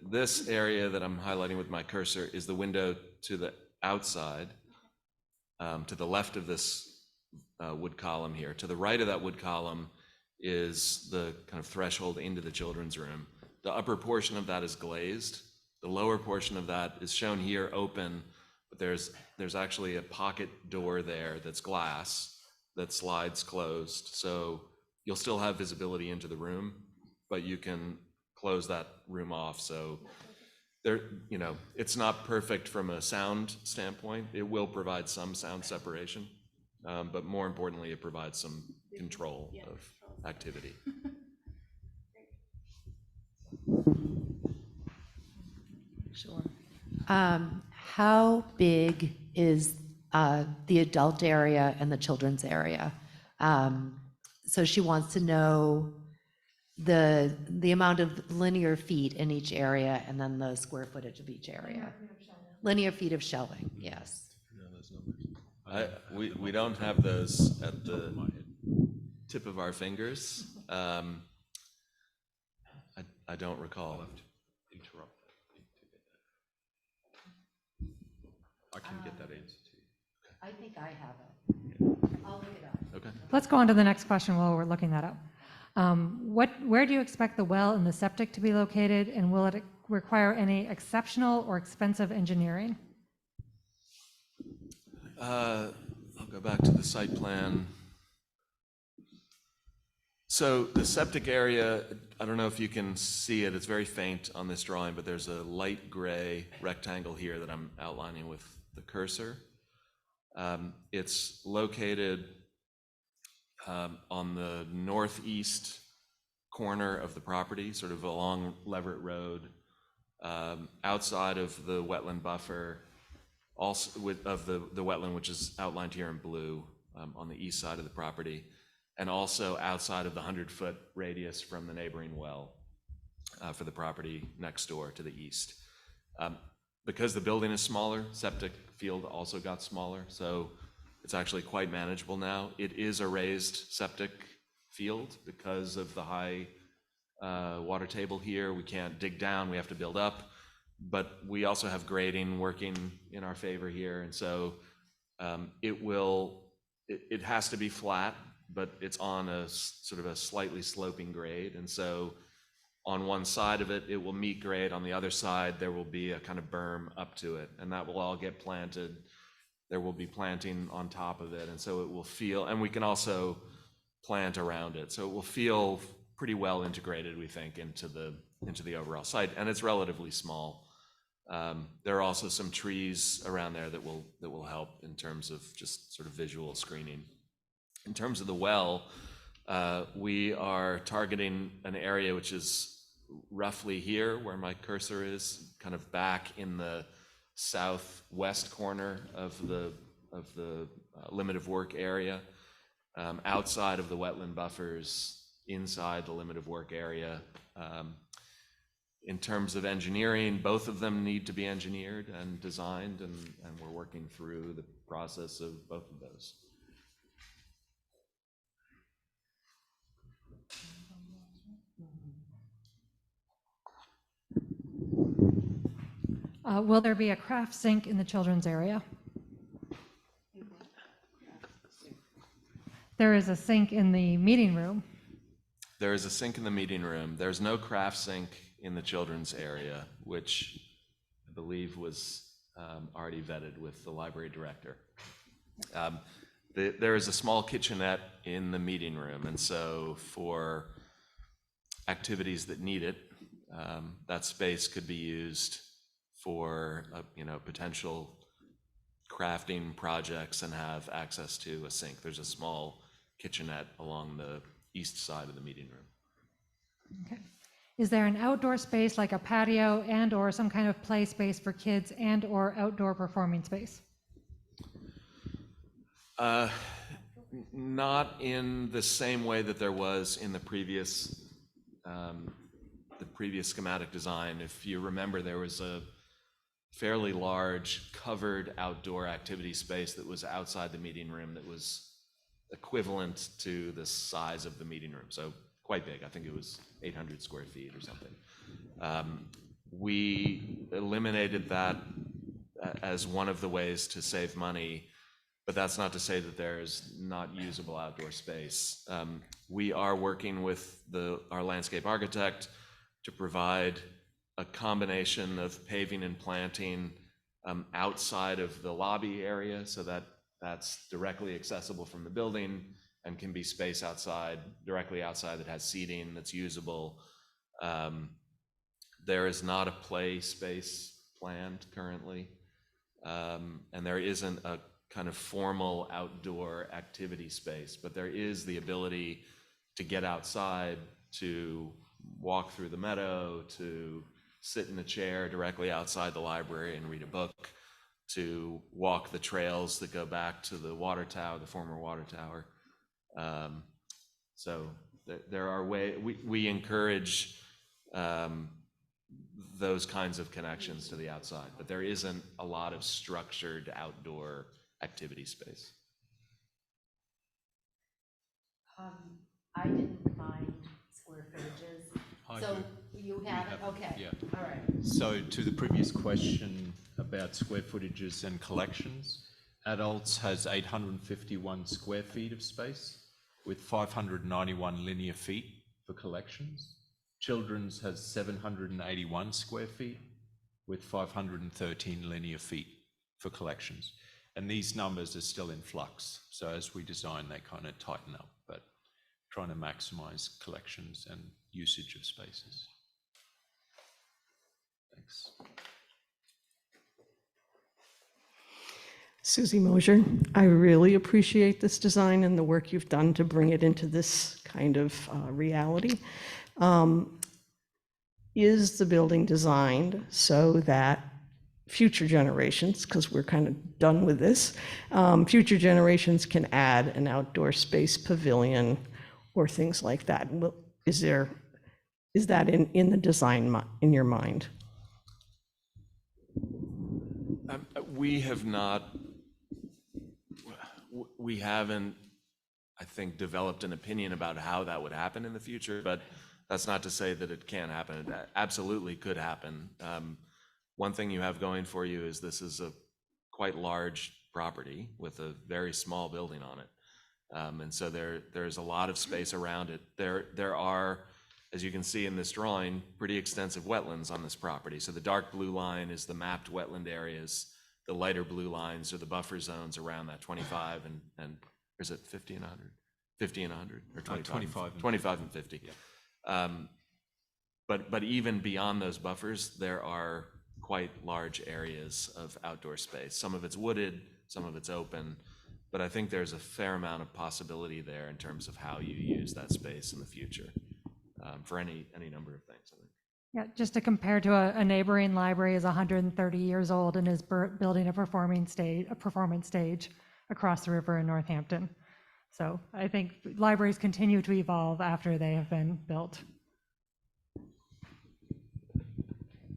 E: This area that I'm highlighting with my cursor is the window to the outside, to the left of this wood column here. To the right of that wood column is the kind of threshold into the children's room. The upper portion of that is glazed. The lower portion of that is shown here open, but there's actually a pocket door there that's glass that slides closed. So you'll still have visibility into the room, but you can close that room off. So it's not perfect from a sound standpoint. It will provide some sound separation, but more importantly, it provides some control of activity.
D: Sure. How big is the adult area and the children's area? So she wants to know the amount of linear feet in each area and then the square footage of each area. Linear feet of shelving, yes.
E: We don't have those at the tip of our fingers. I don't recall.
G: I can get that answer to you.
D: I think I have it. I'll look it up.
E: Okay.
K: Let's go on to the next question while we're looking that up. Where do you expect the well and the septic to be located, and will it require any exceptional or expensive engineering?
E: I'll go back to the site plan. So the septic area, I don't know if you can see it, it's very faint on this drawing, but there's a light gray rectangle here that I'm outlining with the cursor. It's located on the northeast corner of the property, sort of along Leverett Road, outside of the wetland buffer, also of the wetland, which is outlined here in blue on the east side of the property, and also outside of the 100-foot radius from the neighboring well for the property next door to the east. Because the building is smaller, septic field also got smaller, so it's actually quite manageable now. It is a raised septic field because of the high water table here. We can't dig down, we have to build up, but we also have grading working in our favor here, and so it has to be flat, but it's on a sort of a slightly sloping grade, and so on one side of it, it will meet grade. On the other side, there will be a kind of berm up to it, and that will all get planted. There will be planting on top of it, and so it will feel, and we can also plant around it, so it will feel pretty well integrated, we think, into the overall site, and it's relatively small. There are also some trees around there that will help in terms of just sort of visual screening. In terms of the well, we are targeting an area which is roughly here where my cursor is, kind of back in the southwest corner of the limit of work area, outside of the wetland buffers, inside the limit of work area. In terms of engineering, both of them need to be engineered and designed, and we're working through the process of both of those.
K: Will there be a craft sink in the children's area? There is a sink in the meeting room.
E: There is a sink in the meeting room. There's no craft sink in the children's area, which I believe was already vetted with the library director. There is a small kitchenette in the meeting room, and so for activities that need it, that space could be used for potential crafting projects and have access to a sink. There's a small kitchenette along the east side of the meeting room.
K: Okay. Is there an outdoor space like a patio and or some kind of play space for kids and or outdoor performing space?
E: Not in the same way that there was in the previous schematic design. If you remember, there was a fairly large covered outdoor activity space that was outside the meeting room that was equivalent to the size of the meeting room, so quite big. I think it was 800 square feet or something. We eliminated that as one of the ways to save money, but that's not to say that there's not usable outdoor space. We are working with our landscape architect to provide a combination of paving and planting outside of the lobby area, so that that's directly accessible from the building and can be space outside, directly outside, that has seating that's usable. There is not a play space planned currently, and there isn't a kind of formal outdoor activity space, but there is the ability to get outside, to walk through the meadow, to sit in a chair directly outside the library and read a book, to walk the trails that go back to the water tower, the former water tower. So there are ways, we encourage those kinds of connections to the outside, but there isn't a lot of structured outdoor activity space.
D: I didn't mind square footages. So you have it? Okay.
G: Yeah.
D: All right.
G: So to the previous question about square footages and collections, adults has 851 square feet of space with 591 linear feet for collections. Children's has 781 square feet with 513 linear feet for collections. And these numbers are still in flux. So as we design, they kind of tighten up, but trying to maximize collections and usage of spaces. Thanks.
M: Susie Mosier, I really appreciate this design and the work you've done to bring it into this kind of reality. Is the building designed so that future generations, because we're kind of done with this, future generations can add an outdoor space pavilion or things like that. Is that in the design in your mind?
E: We have not, we haven't, I think, developed an opinion about how that would happen in the future, but that's not to say that it can't happen. It absolutely could happen. One thing you have going for you is this is a quite large property with a very small building on it. And so there's a lot of space around it. There are, as you can see in this drawing, pretty extensive wetlands on this property. So the dark blue line is the mapped wetland areas. The lighter blue lines are the buffer zones around that 25 and or is it 50 and 100? 50 and 100 or 25? 25 and 50. Yeah. But even beyond those buffers, there are quite large areas of outdoor space. Some of it's wooded, some of it's open, but I think there's a fair amount of possibility there in terms of how you use that space in the future for any number of things, I think.
K: Yeah, just to compare to a neighboring library is 130 years old and is building a performance stage across the river in Northampton. So I think libraries continue to evolve after they have been built.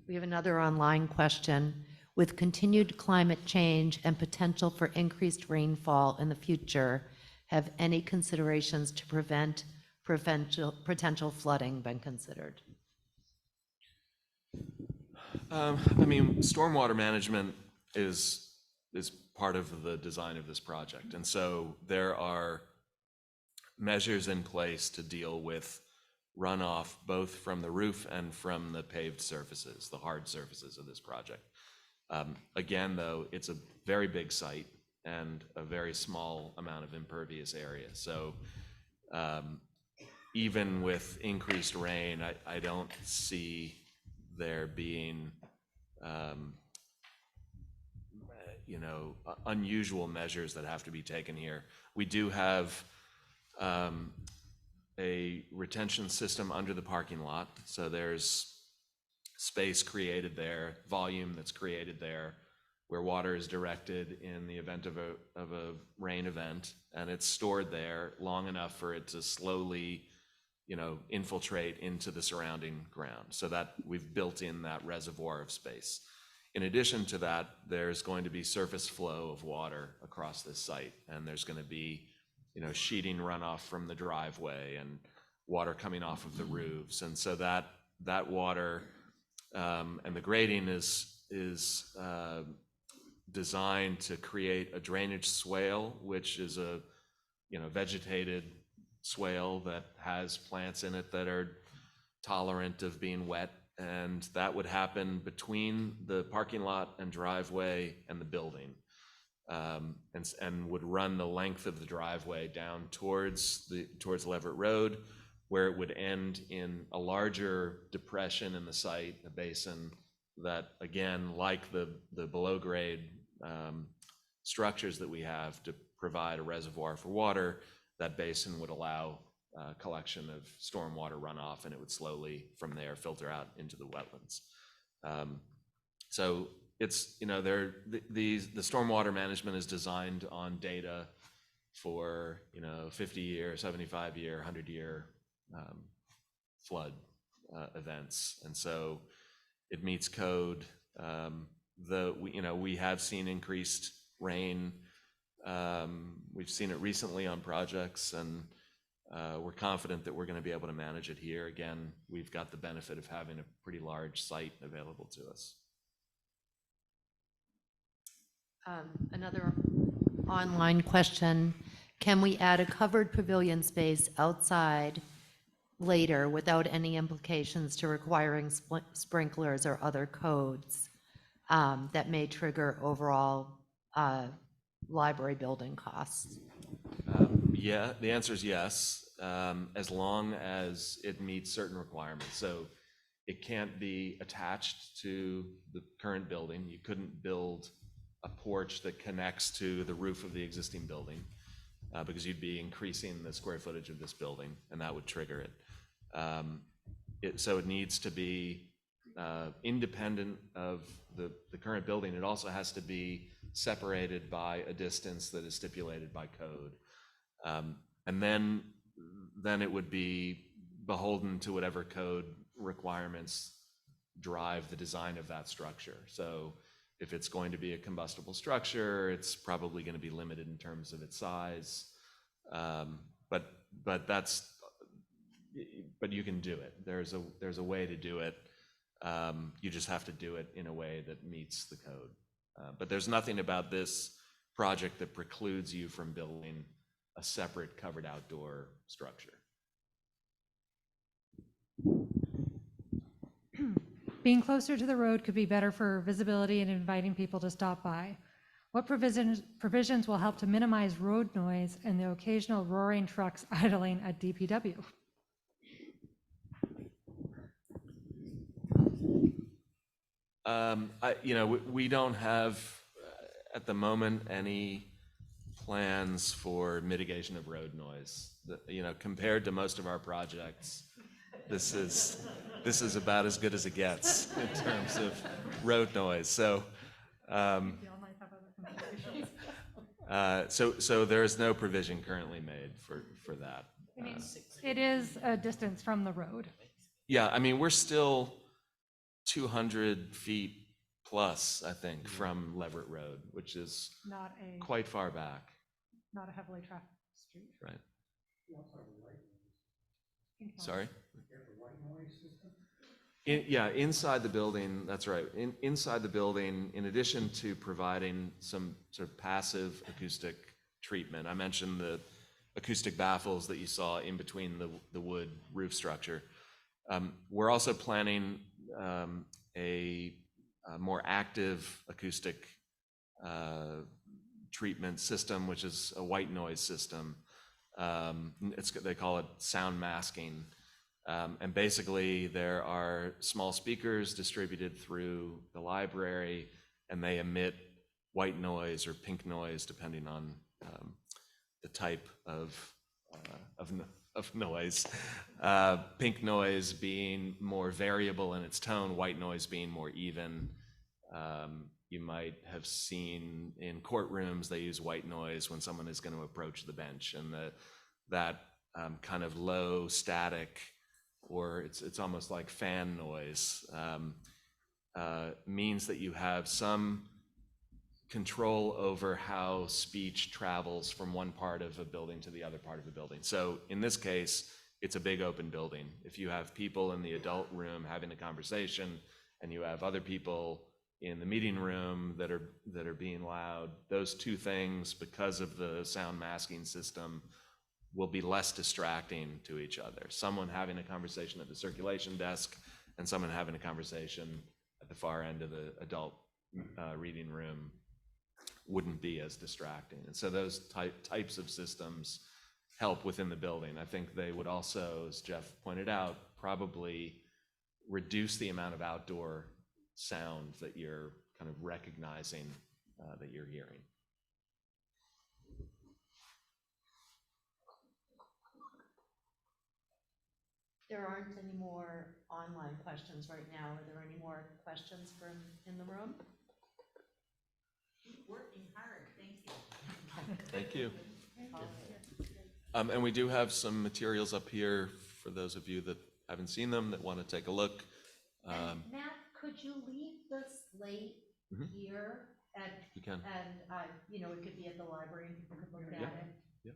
D: We have another online question. With continued climate change and potential for increased rainfall in the future, have any considerations to prevent potential flooding been considered?
E: I mean, stormwater management is part of the design of this project. And so there are measures in place to deal with runoff both from the roof and from the paved surfaces, the hard surfaces of this project. Again, though, it's a very big site and a very small amount of impervious area. So even with increased rain, I don't see there being unusual measures that have to be taken here. We do have a retention system under the parking lot. So there's space created there, volume that's created there, where water is directed in the event of a rain event, and it's stored there long enough for it to slowly, infiltrate into the surrounding ground, so that we've built in that reservoir of space. In addition to that, there's going to be surface flow of water across this site, and there's going to be, sheeting runoff from the driveway and water coming off of the roofs, and so that water and the grading is designed to create a drainage swale, which is a vegetated swale that has plants in it that are tolerant of being wet, and that would happen between the parking lot and driveway and the building, and would run the length of the driveway down towards Leverett Road, where it would end in a larger depression in the site, a basin that, again, like the below grade structures that we have to provide a reservoir for water, that basin would allow collection of stormwater runoff, and it would slowly from there filter out into the wetlands. So it's, the stormwater management is designed on data for 50-year, 75-year, 100-year flood events, and so it meets code. We have seen increased rain. We've seen it recently on projects, and we're confident that we're going to be able to manage it here. Again, we've got the benefit of having a pretty large site available to us.
D: Another online question. Can we add a covered pavilion space outside later without any implications to requiring sprinklers or other codes that may trigger overall library building costs?
E: Yeah, the answer is yes, as long as it meets certain requirements. So it can't be attached to the current building. You couldn't build a porch that connects to the roof of the existing building because you'd be increasing the square footage of this building, and that would trigger it. So it needs to be independent of the current building, it also has to be separated by a distance that is stipulated by code. And then it would be beholden to whatever code requirements drive the design of that structure. So if it's going to be a combustible structure, it's probably going to be limited in terms of its size. But you can do it. There's a way to do it. You just have to do it in a way that meets the code. But there's nothing about this project that precludes you from building a separate covered outdoor structure.
K: Being closer to the road could be better for visibility and inviting people to stop by. What provisions will help to minimize road noise and the occasional roaring trucks idling at DPW?
E: We don't have at the moment any plans for mitigation of road noise. Compared to most of our projects, this is about as good as it gets in terms of road noise. So there is no provision currently made for that.
K: It is a distance from the road.
E: Yeah, I mean, we're still 200 feet plus, I think, from Leverett Road, which is quite far back.
K: Not a heavily trafficked street.
E: Right. Sorry? Inside the building, that's right. Inside the building, in addition to providing some sort of passive acoustic treatment, I mentioned the acoustic baffles that you saw in between the wood roof structure. We're also planning a more active acoustic treatment system, which is a white noise system. They call it sound masking. And basically, there are small speakers distributed through the library, and they emit white noise or pink noise, depending on the type of noise. Pink noise being more variable in its tone, white noise being more even. You might have seen in courtrooms, they use white noise when someone is going to approach the bench, and that kind of low static, or it's almost like fan noise, means that you have some control over how speech travels from one part of a building to the other part of a building. So in this case, it's a big open building. If you have people in the adult room having a conversation, and you have other people in the meeting room that are being loud, those two things, because of the sound masking system, will be less distracting to each other. Someone having a conversation at the circulation desk and someone having a conversation at the far end of the adult reading room wouldn't be as distracting. And so those types of systems help within the building. I think they would also, as Jeff pointed out, probably reduce the amount of outdoor sound that you're kind of recognizing that you're hearing.
D: There aren't any more online questions right now. Are there any more questions from in the room? Keep working hard. Thank you.
E: Thank you. And we do have some materials up here for those of you that haven't seen them that want to take a look.
D: Matt, could you leave the slate here? And
E: you can.
D: And it could be at the library. You could look at it.
E: Yep.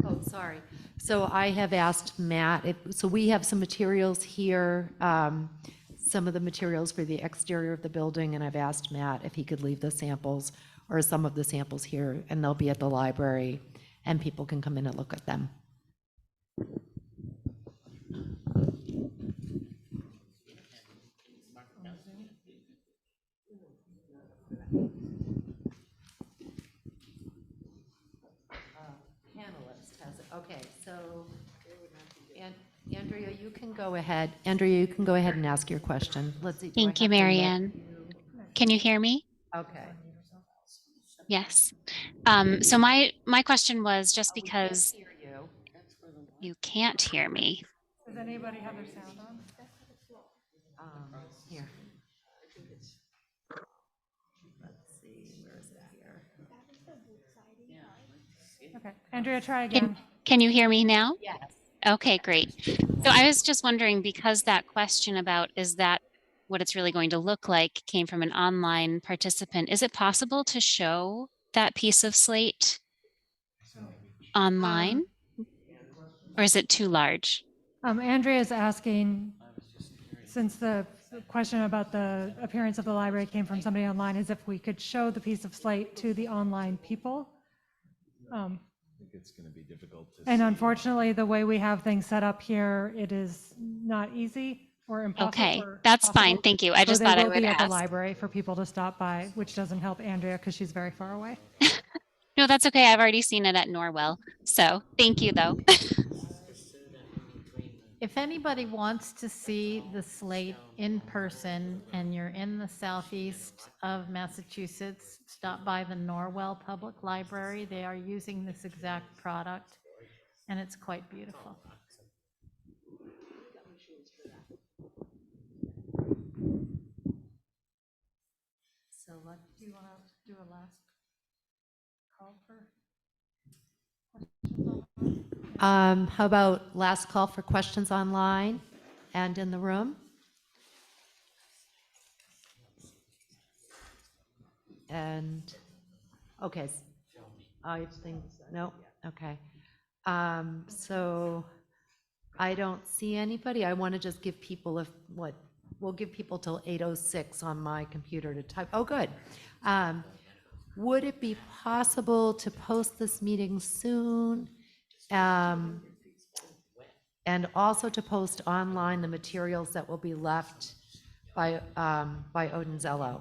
D: Oh, sorry. So I have asked Matt, so we have some materials here, some of the materials for the exterior of the building, and I've asked Matt if he could leave the samples or some of the samples here, and they'll be at the library, and people can come in and look at them. Okay, so Andrea, you can go ahead. Andrea, you can go ahead and ask your question. Let's see.
N: Thank you, Marianne. Can you hear me?
D: Okay.
N: Yes. So my question was just because you can't hear me.
K: Does anybody have their sound on? Okay, Andrea, try again.
N: Can you hear me now?
D: Yes.
N: Okay, great. So I was just wondering, because that question about is that what it's really going to look like came from an online participant, is it possible to show that piece of slate online? Or is it too large?
K: Andrea is asking, since the question about the appearance of the library came from somebody online, is if we could show the piece of slate to the online people.
E: I think it's going to be difficult to
K: And
E: see.
K: unfortunately, the way we have things set up here, it is not easy or impossible.
N: Okay, that's fine. Thank you. I just thought I would
K: They will be at the
N: ask.
K: library for people to stop by, which doesn't help Andrea because she's very far away.
N: No, that's okay. I've already seen it at Norwell. So thank you, though.
O: If anybody wants to see the slate in person and you're in the southeast of Massachusetts, stop by the Norwell Public Library. They are using this exact product and it's quite beautiful.
K: So what do you want to do a last call for?
D: How about last call for questions online and in the room? And, okay, I think, no, okay. So I don't see anybody. I want to just give people we'll give people till 8:06 on my computer to type. Oh, good. Would it be possible to post this meeting soon? And also to post online the materials that will be left by Odinzello.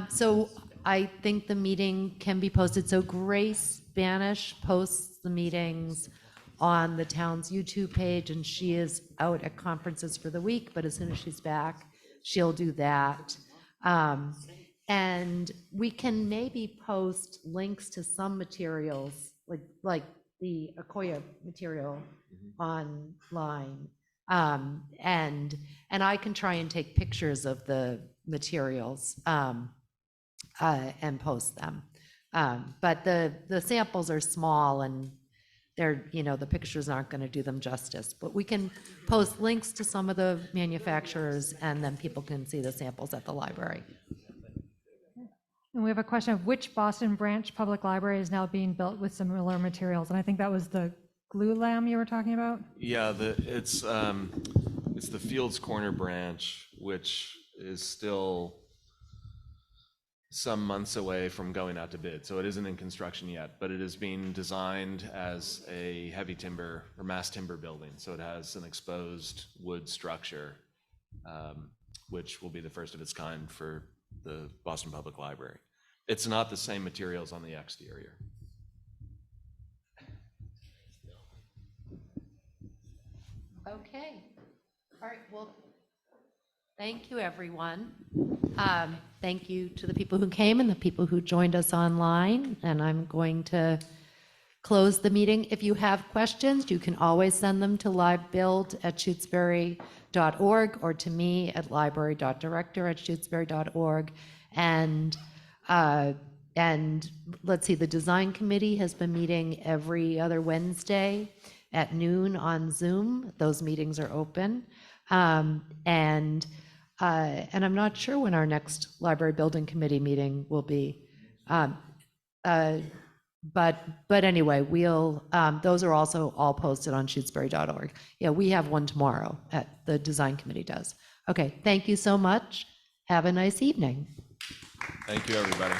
D: So I think the meeting can be posted. So Grace Banish posts the meetings on the town's YouTube page, and she is out at conferences for the week, but as soon as she's back, she'll do that. And we can maybe post links to some materials, like the Akoya material online. And I can try and take pictures of the materials and post them. But the samples are small and they're, the pictures aren't going to do them justice. But we can post links to some of the manufacturers and then people can see the samples at the library.
K: And we have a question of which Boston branch public library is now being built with similar materials? And I think that was the glue lamb you were talking about?
E: Yeah, it's the Fields Corner branch, which is still some months away from going out to bid. So it isn't in construction yet, but it is being designed as a heavy timber or mass timber building. So it has an exposed wood structure, which will be the first of its kind for the Boston Public Library. It's not the same materials on the exterior.
D: Okay. All right. Well, thank you, everyone. Thank you to the people who came and the people who joined us online. And I'm going to close the meeting. If you have questions, you can always send them to livebuild@shutesbury.org or to me at library.director@shutesbury.org. And let's see, the design committee has been meeting every other Wednesday at noon on Zoom. Those meetings are open. And I'm not sure when our next library building committee meeting will be. But anyway, those are also all posted on shutesbury.org. Yeah, we have one tomorrow the design committee does. Okay, thank you so much. Have a nice evening.
E: Thank you, everybody.